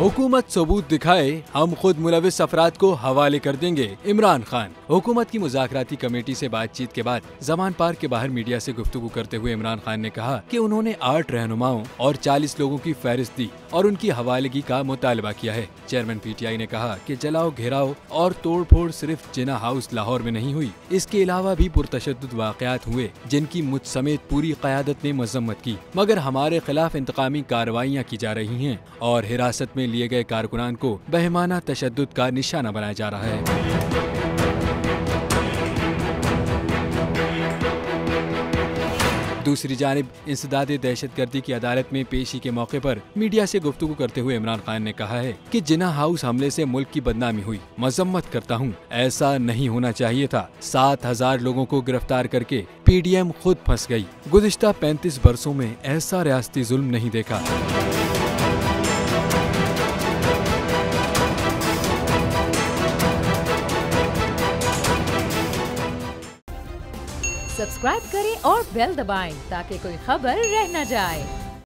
हुकूमत सबूत दिखाए, हम खुद मुलविस अफराद को हवाले कर देंगे। इमरान खान। हुकूमत की मुज़ाकराती कमेटी से बातचीत के बाद ज़मान पार्क के बाहर मीडिया से गुफ्तगू करते हुए इमरान खान ने कहा कि उन्होंने 8 रहनुमाओं और 40 लोगों की फहरिस्त दी और उनकी हवालगी का मुतालबा किया है। चेयरमैन PTI ने कहा कि जलाओ, घेराव और तोड़ फोड़ सिर्फ जिन्ना हाउस लाहौर में नहीं हुई, इसके अलावा भी पुरतशद्दुद वाक़यात हुए जिनकी मुझ समेत पूरी क़यादत ने मज़म्मत की, मगर हमारे खिलाफ इंतकामी कार्रवाइयाँ की जा रही हैं और हिरासत में लिए गए कारकुनान को बेहमाना तशद्दुद का निशाना बनाया जा रहा है। दूसरी जानिब इंसदाद दहशतगर्दी की अदालत में पेशी के मौके पर मीडिया से गुफ्तगू करते हुए इमरान खान ने कहा है कि जिन्ना हाउस हमले से मुल्क की बदनामी हुई। मजम्मत करता हूँ, ऐसा नहीं होना चाहिए था। 7000 लोगों को गिरफ्तार करके PDM खुद फंस गई। गुज़िश्ता 35 बरसों में ऐसा रियासती जुल्म नहीं देखा। सब्सक्राइब करें और बेल दबाएं ताकि कोई खबर रह न जाए।